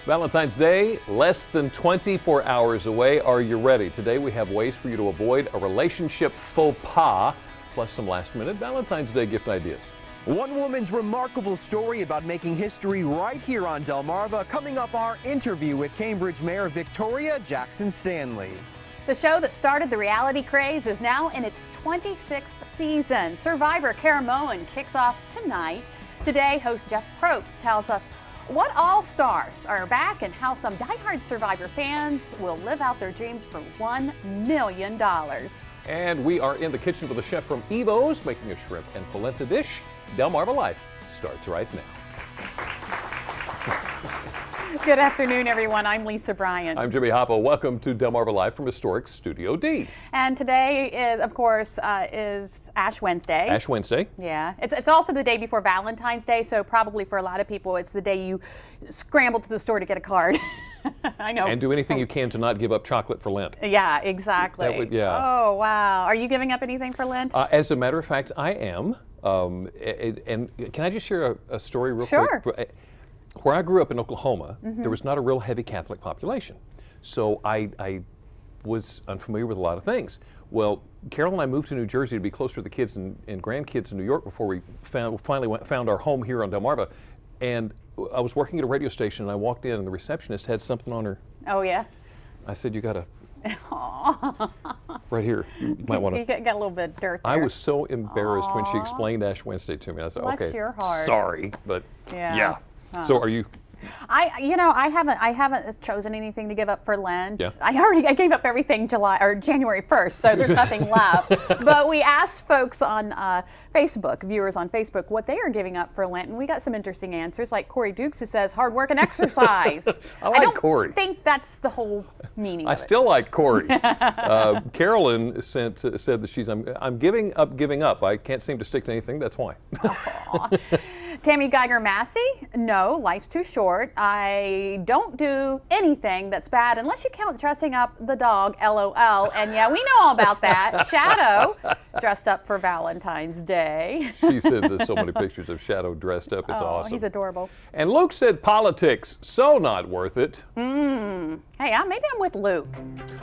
Valentine's Day, less than 24 hours away. Are you ready? Today we have ways for you to avoid a relationship faux pas, plus some last-minute Valentine's Day gift ideas. One woman's remarkable story about making history right here on Delmarva. Coming up, our interview with Cambridge Mayor Victoria Jackson Stanley. The show that started the reality craze is now in its 26th season. Survivor Kara Moen kicks off tonight. Today, host Jeff Probst tells us what all-stars are back and how some diehard Survivor fans will live out their dreams for $1 million. And we are in the kitchen with a chef from Evo's making a shrimp and polenta dish. Delmarva Life starts right now. Good afternoon, everyone. I'm Lisa Bryant. I'm Jimmy Hoppo. Welcome to Delmarva Live from historic Studio D. And today is, of course, is Ash Wednesday. Ash Wednesday. Yeah. It's also the day before Valentine's Day, so probably for a lot of people, it's the day you scramble to the store to get a card. I know. And do anything you can to not give up chocolate for Lent. Yeah, exactly. Yeah. Oh, wow. Are you giving up anything for Lent? As a matter of fact, I am. And can I just share a story real quick? Sure. Where I grew up in Oklahoma, there was not a real heavy Catholic population. So I was unfamiliar with a lot of things. Well, Carol and I moved to New Jersey to be closer to the kids and grandkids in New York before we finally found our home here on Delmarva. And I was working at a radio station and I walked in and the receptionist had something on her. Oh, yeah? I said, you gotta, right here, you might want to. You got a little bit of dirt there. I was so embarrassed when she explained Ash Wednesday to me. I said, Bless okay, your heart. sorry, but yeah. Huh. So are you? I haven't chosen anything to give up for Lent. Yeah. I gave up everything January 1st, so there's nothing left. But we asked folks on Facebook, viewers on Facebook, what they are giving up for Lent, and we got some interesting answers, like Corey Dukes, who says hard work and exercise. I don't Corey. Think that's the whole meaning of it. I still like Corey. Carolyn said that I'm giving up. I can't seem to stick to anything. That's why. Tammy Geiger-Massey, no, life's too short. I don't do anything that's bad unless you count dressing up the dog, LOL. And yeah, we know all about that. Shadow dressed up for Valentine's Day. She sends us so many pictures of Shadow dressed up. It's awesome. He's adorable. And Luke said politics, so not worth it. Hey, maybe I'm with Luke.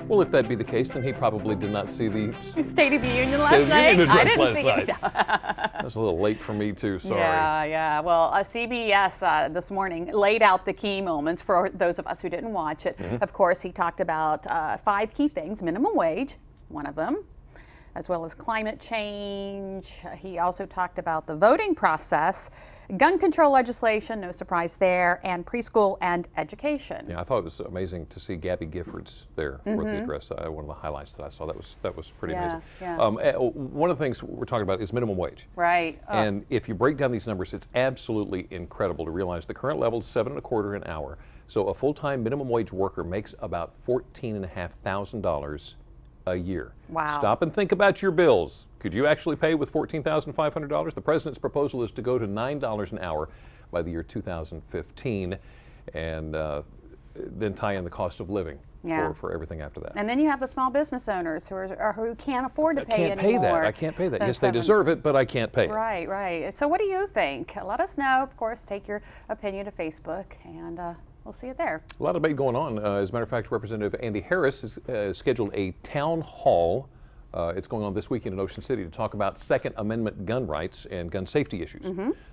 Well, if that be the case, then he probably did not see the State of the Union last night. I didn't see it. That was a little late for me too, sorry. Yeah. Well, CBS this morning laid out the key moments for those of us who didn't watch it. Of course, he talked about 5 key things: minimum wage, one of them, as well as climate change. He also talked about the voting process, gun control legislation, no surprise there, and preschool and education. Yeah, I thought it was amazing to see Gabby Giffords there for the address. One of the highlights that I saw, that was pretty amazing. Yeah. One of the things we're talking about is minimum wage. Right. And if you break down these numbers, it's absolutely incredible to realize the current level is $7.25 an hour. So a full-time minimum wage worker makes about $14,500 a year. Wow. Stop and think about your bills. Could you actually pay with $14,500? The president's proposal is to go to $9 an hour by the year 2015 and then tie in the cost of living for everything after that. And then you have the small business owners who can't afford to pay anymore. I can't pay that. Yes, they deserve it, but I can't pay it. Right. So what do you think? Let us know. Of course, take your opinion to Facebook, and we'll see you there. A lot of debate going on. As a matter of fact, Representative Andy Harris has scheduled a town hall. It's going on this weekend in Ocean City to talk about Second Amendment gun rights and gun safety issues.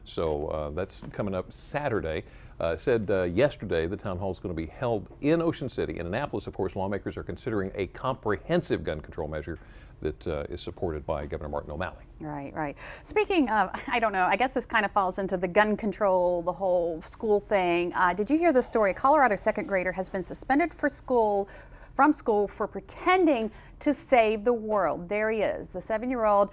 So that's coming up Saturday. Said yesterday the town hall is going to be held in Ocean City. In Annapolis, of course, lawmakers are considering a comprehensive gun control measure that is supported by Governor Martin O'Malley. Right. Speaking of, I don't know, I guess this kind of falls into the gun control, the whole school thing. Did you hear the story? A Colorado second grader has been suspended from school for pretending to save the world. There he is, the 7-year-old.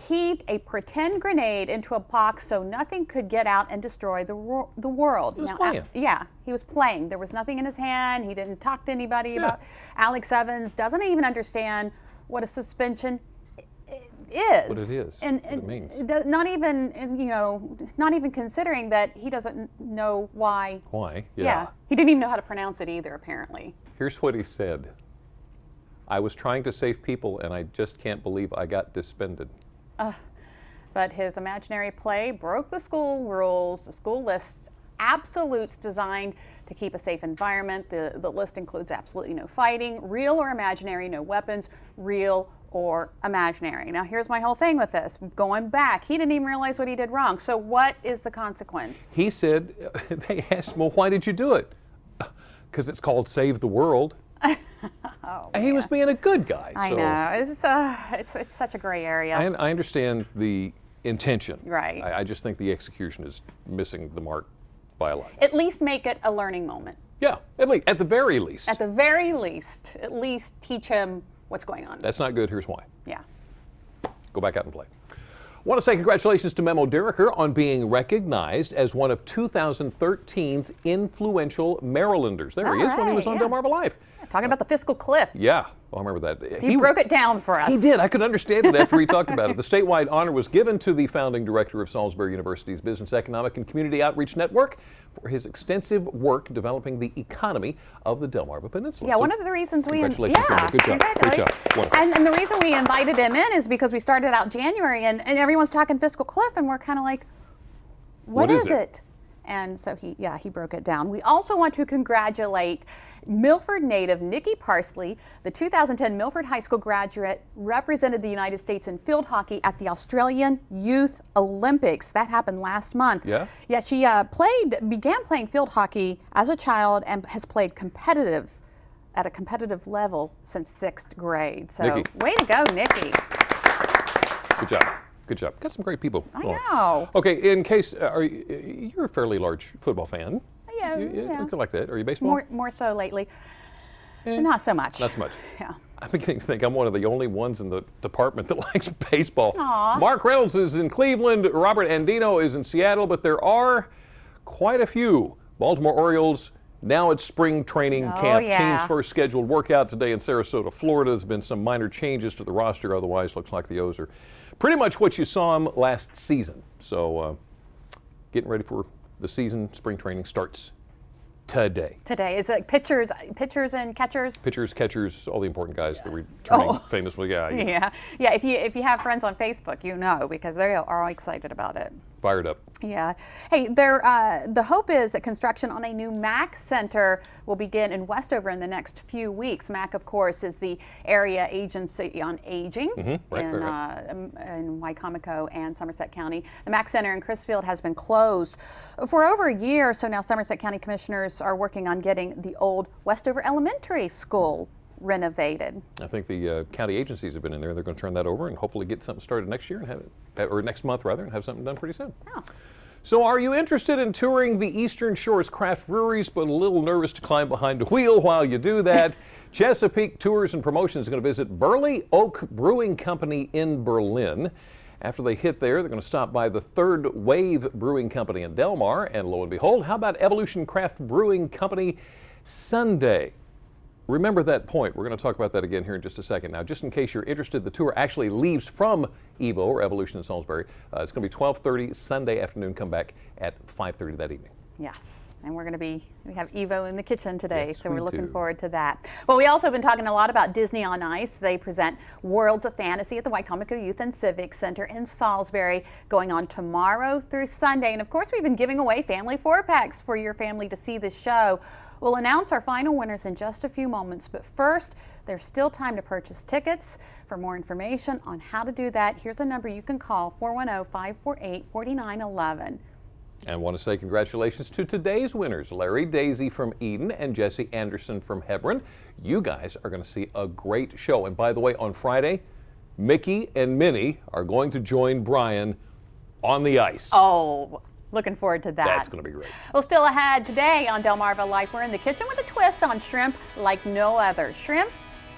Heaved a pretend grenade into a box so nothing could get out and destroy the world. He was playing. Yeah, he was playing. There was nothing in his hand. He didn't talk to anybody about. Alex Evans doesn't even understand what a suspension is. What it is. And what it means. Not even considering that he doesn't know why. Why? Yeah. He didn't even know how to pronounce it either, apparently. Here's what he said. I was trying to save people and I just can't believe I got dispended. But his imaginary play broke the school rules. The school lists absolutes designed to keep a safe environment. The list includes absolutely no fighting, real or imaginary, no weapons, real or imaginary. Now here's my whole thing with this. Going back, he didn't even realize what he did wrong. So what is the consequence? He said, they asked him, well, why did you do it? Because it's called Save the World. Oh, And he was being a good guy. I so know. It's such a gray area. I understand the intention. Right. I just think the execution is missing the mark by a lot. At least make it a learning moment. Yeah, at the very least. At the very least, at least teach him what's going on. That's not good. Here's why. Yeah. Go back out and play. I want to say congratulations to Memo Diriker on being recognized as one of 2013's influential Marylanders. There he is when he was on Delmarva Live. Talking about the fiscal cliff. Yeah, I remember that. He broke it down for us. He did. I could understand it after he talked about it. The statewide honor was given to the founding director of Salisbury University's Business, Economic, and Community Outreach Network for his extensive work developing the economy of the Delmarva Peninsula. Yeah, So, one of the reasons we congratulations, Memo. Good job. Great job. Wonderful. And the reason we invited him in is because we started out January and everyone's talking fiscal cliff and we're kind of like, what is it? And so he broke it down. We also want to congratulate Milford native Nikki Parksley, the 2010 Milford High School graduate, represented the United States in field hockey at the Australian Youth Olympics. That happened last month. Yeah? Yeah, she began playing field hockey as a child and has played at a competitive level since 6th grade. So Nikki. way to go, Nikki. Good job. Good job. Got some great people. I know. Okay, in case, you're a fairly large football fan. Yeah, You yeah. look like that. Are you baseball? More so lately. Not so much. Not so much. Yeah. I'm beginning to think I'm one of the only ones in the department that likes baseball. Aw. Mark Reynolds is in Cleveland, Robert Andino is in Seattle, but there are quite a few Baltimore Orioles. Now it's spring training camp. Yeah. Team's first scheduled workout today in Sarasota, Florida. There's been some minor changes to the roster. Otherwise, looks like the O's are pretty much what you saw them last season. So getting ready for the season. Spring training starts today. Today is it pitchers and catchers. Pitchers, catchers, all the important guys, the returning famous ones. Yeah, Yeah. If you have friends on Facebook, you know, because they are all excited about it. fired up. Yeah. Hey, the hope is that construction on a new MAC Center will begin in Westover in the next few weeks. MAC, of course, is the Area Agency on Aging in Wycomico and Somerset County. The MAC Center in Crisfield has been closed for over a year, so now Somerset County commissioners are working on getting the old Westover Elementary School renovated. I think the county agencies have been in there. They're going to turn that over and hopefully get something started next year and have it, or next month rather, and have something done pretty soon. Oh. So are you interested in touring the Eastern Shore's craft breweries, but a little nervous to climb behind a wheel while you do that? Chesapeake Tours and Promotions is going to visit Burley Oak Brewing Company in Berlin. After they hit there, they're going to stop by the Third Wave Brewing Company in Delmar, and lo and behold, how about Evolution Craft Brewing Company Sunday? Remember that point. We're going to talk about that again here in just a second. Now, just in case you're interested, the tour actually leaves from Evo, or Evolution in Salisbury. It's going to be 12:30 Sunday afternoon. Come back at 5:30 that evening. Yes, and we have Evo in the kitchen today, Yes, so we we're looking do. forward to that. Well, we also have been talking a lot about Disney on Ice. They present Worlds of Fantasy at the Wycomico Youth and Civic Center in Salisbury, going on tomorrow through Sunday. And of course, we've been giving away family 4-packs for your family to see the show. We'll announce our final winners in just a few moments, but first, there's still time to purchase tickets. For more information on how to do that, here's a number you can call, 410-548-4911. And want to say congratulations to today's winners, Larry Daisy from Eden and Jesse Anderson from Hebron. You guys are going to see a great show. And by the way, on Friday, Mickey and Minnie are going to join Brian on the ice. Oh, looking forward to that. That's going to be great. Well, still ahead today on Delmarva Life, we're in the kitchen with a twist on shrimp like no other. Shrimp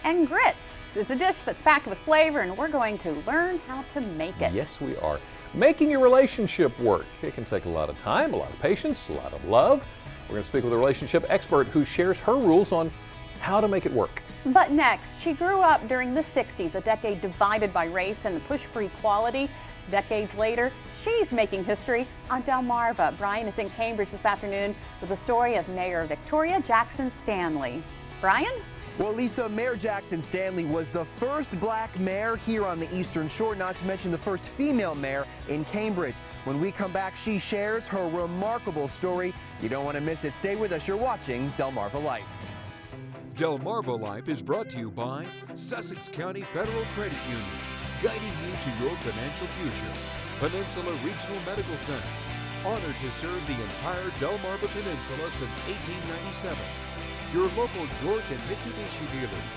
and grits. It's a dish that's packed with flavor, and we're going to learn how to make it. Yes, we are. Making your relationship work. It can take a lot of time, a lot of patience, a lot of love. We're going to speak with a relationship expert who shares her rules on how to make it work. But next, she grew up during the 60s, a decade divided by race and the push for equality. Decades later, she's making history on Delmarva. Brian is in Cambridge this afternoon with the story of Mayor Victoria Jackson Stanley. Brian? Well, Lisa, Mayor Jackson Stanley was the first black mayor here on the Eastern Shore, not to mention the first female mayor in Cambridge. When we come back, she shares her remarkable story. You don't want to miss it. Stay with us. You're watching Delmarva Life. Delmarva Life is brought to you by Sussex County Federal Credit Union, guiding you to your financial future. Peninsula Regional Medical Center, honored to serve the entire Delmarva Peninsula since 1897. Your local York and Mitsubishi dealers,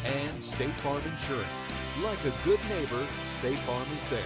and State Farm Insurance. Like a good neighbor, State Farm is there.